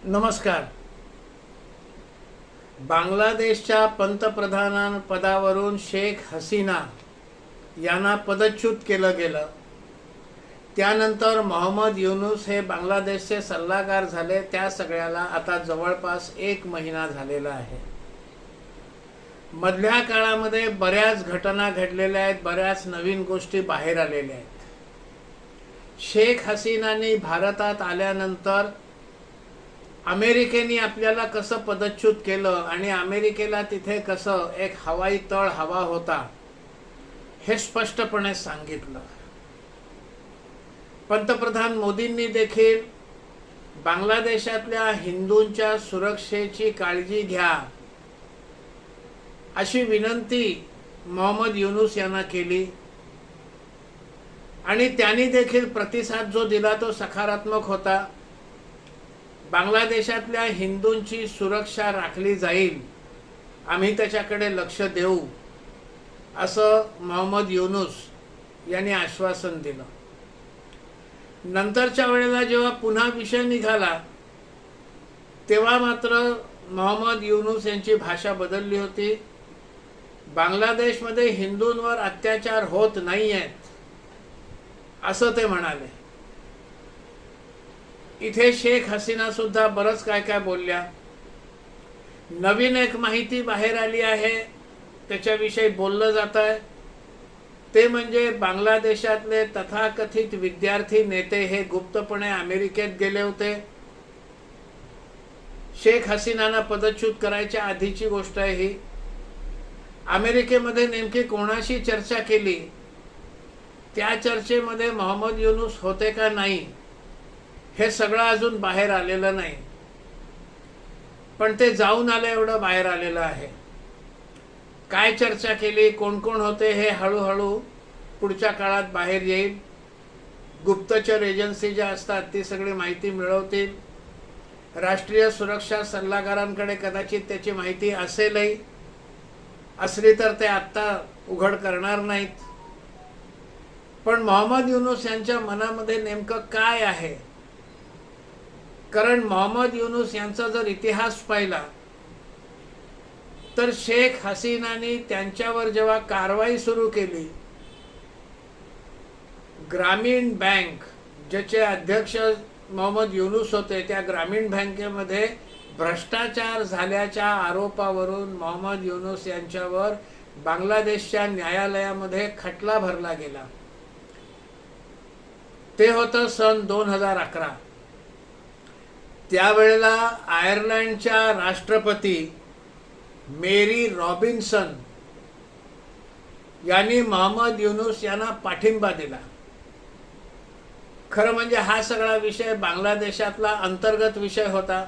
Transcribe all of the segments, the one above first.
नमस्कार. बांगलादेशच्या पंतप्रधानपदावरून शेख हसीना यांना पदच्युत केलं गेलं. त्यानंतर मोहम्मद युनूस हे बांगलादेशचे सल्लागार झाले. त्या सगळ्याला आता जवळपास 1 महिना झालेला आहे. मधल्या काळामध्ये बऱ्याच घटना घडलेल्या आहेत, बऱ्याच नवीन गोष्टी बाहेर आलेल्या आहेत. शेख हसीनाने भारतात आल्यानंतर अमेरिकेने आपल्याला कसं पदच्युत केलं आणि अमेरिकेला तिथे कसं एक हवाई तळ हवा होता हे स्पष्टपणे सांगितलं. पंतप्रधान मोदींनी देखील बांगलादेशातल्या हिंदूंच्या सुरक्षेची काळजी घ्या अशी विनंती मोहम्मद युनूस यांना केली आणि त्यांनी देखील प्रतिसाद जो दिला तो सकारात्मक होता. बांगलादेशातल्या हिंदूंची सुरक्षा राखली जाईल, आम्ही त्याच्याकडे लक्ष देऊ असं मोहम्मद युनूस यांनी आश्वासन दिलं. नंतरच्या वेळेला जेव्हा पुन्हा विषय निघाला तेव्हा मात्र मोहम्मद युनूस यांची भाषा बदलली होती. बांगलादेशमध्ये हिंदूंवर अत्याचार होत नाहीयेत असं ते म्हणाले. इथे शेख हसीना सुद्धा बरंच काय काय बोलल्या. नवीन एक माहिती बाहेर आली आहे, त्याच्याविषयी बोललं जात आहे, ते म्हणजे बांगलादेशातले तथाकथित विद्यार्थी नेते हे गुप्तपणे अमेरिकेत गेले होते. शेख हसीनांना पदच्युत करायच्या आधीची गोष्ट आहे ही. अमेरिकेमध्ये नेमकी कोणाशी चर्चा केली, त्या चर्चेमध्ये मोहम्मद युनूस होते का नाही हे सगळं अजून बाहेर आलेलं नाही, पण ते जाऊन आले एवढं बाहेर आलेलं आहे. काय चर्चा केली, कोण कोण होते हे हळूहळू पुढच्या काळात बाहेर येईल. गुप्तचर एजन्सी ज्या असतात ती सगळी माहिती मिळवतील. राष्ट्रीय सुरक्षा सल्लागारांकडे कदाचित त्याची माहिती असेलही, असली तर ते आत्ता उघड करणार नाहीत. पण मोहम्मद युनूस यांच्या मनामध्ये नेमकं काय आहे, कारण मोहम्मद युनूस यांचा जर इतिहास पाहिला तर शेख हसीनानी त्यांच्यावर जेव्हा कारवाई सुरू केली, ग्रामीण बँक ज्याचे अध्यक्ष मोहम्मद युनूस होते, त्या ग्रामीण बँकेमध्ये भ्रष्टाचार झाल्याच्या आरोपावरून मोहम्मद युनूस यांच्यावर बांगलादेशच्या न्यायालयामध्ये खटला भरला गेला. ते होतं सन 2011. त्यावेळेला आयर्लंडच्या राष्ट्रपती मेरी रॉबिन्सन यांनी मोहम्मद युनूस यांना पाठिंबा दिला. खरं म्हणजे हा सगळा विषय बांगलादेशातला अंतर्गत विषय होता.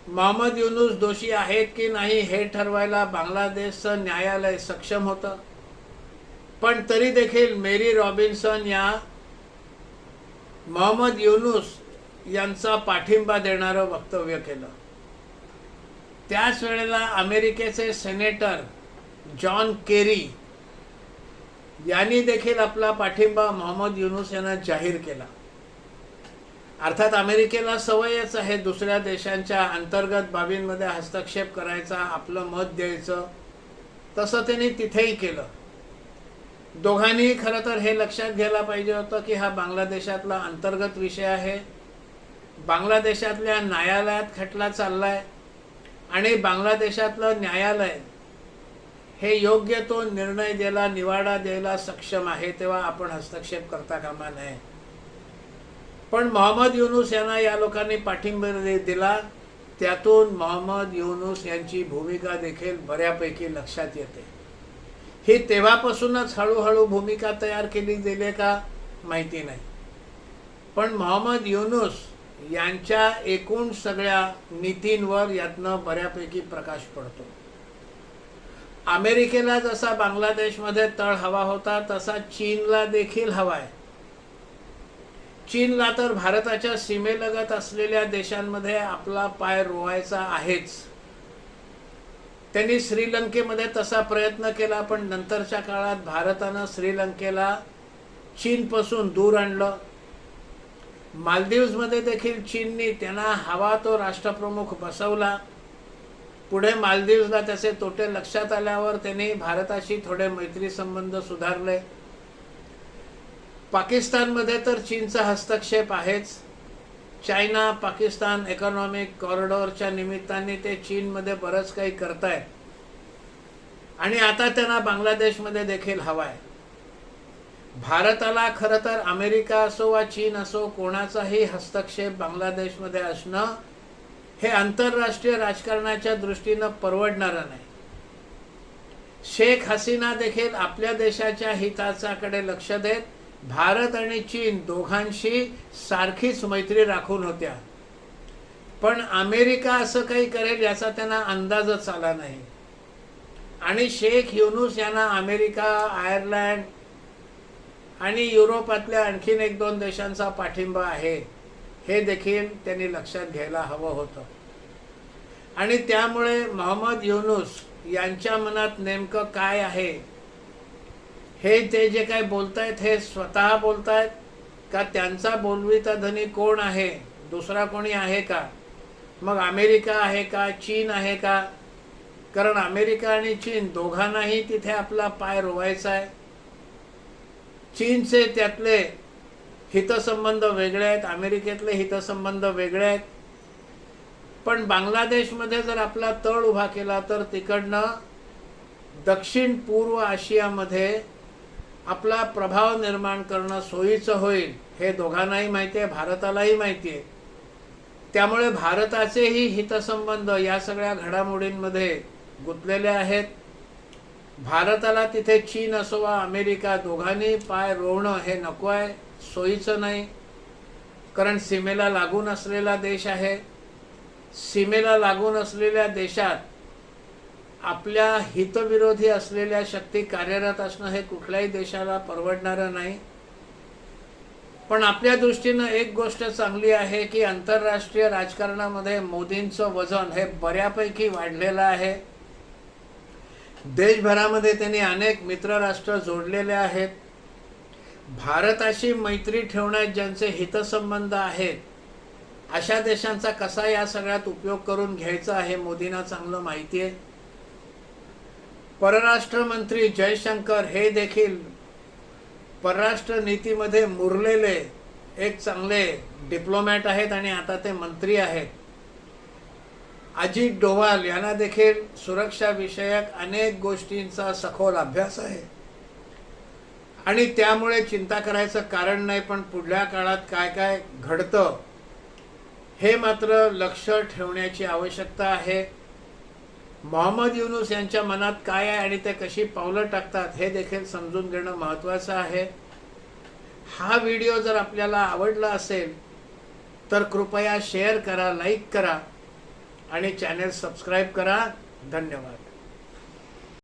मोहम्मद युनूस दोषी आहेत की नाही हे ठरवायला बांगलादेशचं न्यायालय सक्षम होतं, पण तरी देखील मेरी रॉबिन्सन या मोहम्मद युनूस यांचा पाठिंबा देणारं वक्तव्य केलं. त्याच वेळेला अमेरिकेचे सेनेटर जॉन केरी यांनी देखील आपला पाठिंबा मोहम्मद युनूस यांना जाहीर केला. अर्थात अमेरिकेला सवयच आहे दुसऱ्या देशांच्या अंतर्गत बाबींमध्ये हस्तक्षेप करायचा, आपलं मत द्यायचं. तसं त्यांनी तिथेही केलं. दोघांनी खरं तर हे लक्षात घ्यायला पाहिजे होतं की हा बांगलादेशातला अंतर्गत विषय आहे. बांगलादेशातल्या न्यायालयात खटला चाललाय आणि बांगलादेशातलं न्यायालय हे योग्य तो निर्णय द्यायला, निवाडा द्यायला सक्षम आहे, तेव्हा आपण हस्तक्षेप करता कामा नये. पण मोहम्मद युनूस यांना या लोकांनी पाठिंबा दिला. त्यातून मोहम्मद युनूस यांची भूमिका देखील बऱ्यापैकी लक्षात येते. ही तेव्हापासूनच हळूहळू भूमिका तयार केली गेली का माहिती नाही, पण मोहम्मद युनूस यांच्या एकूण सगळ्या नीतींवर यातनं बऱ्यापैकी प्रकाश पडतो. अमेरिकेला जसा बांगलादेशमध्ये तळ हवा होता तसा चीनला देखील हवा आहे. चीनला तर भारताच्या सीमेलगत असलेल्या देशांमध्ये आपला पाय रोवायचा आहेच. त्यांनी श्रीलंकेमध्ये तसा प्रयत्न केला, पण नंतरच्या काळात भारतानं श्रीलंकेला चीनपासून दूर आणलं. मालदीव्समध्ये देखील चीननी त्यांना हवा तो राष्ट्रप्रमुख बसवला. पुढे मालदीव्सला त्याचे तोटे लक्षात आल्यावर त्यांनी भारताशी थोडे मैत्री संबंध सुधारले. पाकिस्तानमध्ये तर चीनचा हस्तक्षेप आहेच. चायना पाकिस्तान इकॉनॉमिक कॉरिडॉरच्या निमित्ताने ते चीनमध्ये बरंच काही करतायत आणि आता त्यांना बांगलादेशमध्ये देखील हवाय. भारताला खरं तर अमेरिका असो वा चीन असो कोणाचाही हस्तक्षेप बांगलादेशमध्ये असणं हे आंतरराष्ट्रीय राजकारणाच्या दृष्टीनं परवडणारं नाही. शेख हसीना देखील आपल्या देशाच्या हिताच्याकडे लक्ष देत भारत आणि चीन दोघांशी सारखीच मैत्री राखून होत्या. पण अमेरिका असं काही करेल याचा त्यांना अंदाजच आला नाही आणि शेख युनूस यांना अमेरिका, आयर्लंड आणि युरोपातल्या आणखीन 1-2 देशांचा पाठिंबा आहे हे देखील त्यांनी लक्षात घ्यायला हवं होतं. आणि त्यामुळे मोहम्मद युनूस यांच्या मनात नेमकं काय आहे हे ते जे काय बोलतायत हे स्वतः बोलतायत का त्यांचा बोलविता धनी कोण आहे, दुसरा कोणी आहे का, मग अमेरिका आहे का, चीन आहे का? कारण अमेरिका आणि चीन दोघांनाही तिथे आपला पाय रोवायचा आहे. चीनचे त्यातले हितसंबंध वेगळे आहेत, अमेरिकेतले हितसंबंध वेगळे आहेत. पण बांगलादेशमध्ये जर आपला तळ उभा केला तर तिकडनं दक्षिण पूर्व आशियामध्ये आपला प्रभाव निर्माण करणं सोयीचं होईल हे दोघांनाही माहिती आहे, भारतालाही माहिती आहे. त्यामुळे भारताचेही हितसंबंध या सगळ्या घडामोडींमध्ये गुंतलेले आहेत. भारताला तिथे चीन असो वा अमेरिका दोघांनी पाय रोवणं हे नको आहे, सोयीचं नाही. कारण सीमेला लागून असलेला देश आहे. सीमेला लागून असलेल्या देशात आपल्या हितविरोधी असलेल्या शक्ती कार्यरत असणं हे कुठल्याही देशाला परवडणारं नाही. पण आपल्या दृष्टीनं एक गोष्ट चांगली आहे की आंतरराष्ट्रीय राजकारणामध्ये मोदींचं वजन हे बऱ्यापैकी वाढलेलं आहे. देशभरामध्ये त्यांनी अनेक मित्रराष्ट्र जोडलेले आहेत. भारताशी मैत्री ठेवण्यात ज्यांचे हितसंबंध आहेत अशा देशांचा कसा या सगळ्यात उपयोग करून घ्यायचा हे मोदींना चांगलं माहिती आहे. परराष्ट्र मंत्री जयशंकर हे देखील परराष्ट्र नीतीमध्ये मुरलेले एक चांगले डिप्लोमॅट आहेत आणि आता ते मंत्री आहेत. अजित डोवाल यांना देखील सुरक्षा विषयक अनेक गोष्टींचा सखोल अभ्यास आहे आणि त्यामुळे चिंता करायचं कारण नाही. पण पुढल्या काळात काय काय घडतं हे मात्र लक्ष ठेवण्याची आवश्यकता आहे. मोहम्मद युनूस यांच्या मनात काय आहे आणि ते कशी पावलं टाकतात हे देखील समजून घेणं महत्त्वाचं आहे. हा व्हिडिओ जर आपल्याला आवडला असेल तर कृपया शेअर करा, लाईक करा आणि चॅनल सबस्क्राईब करा. धन्यवाद.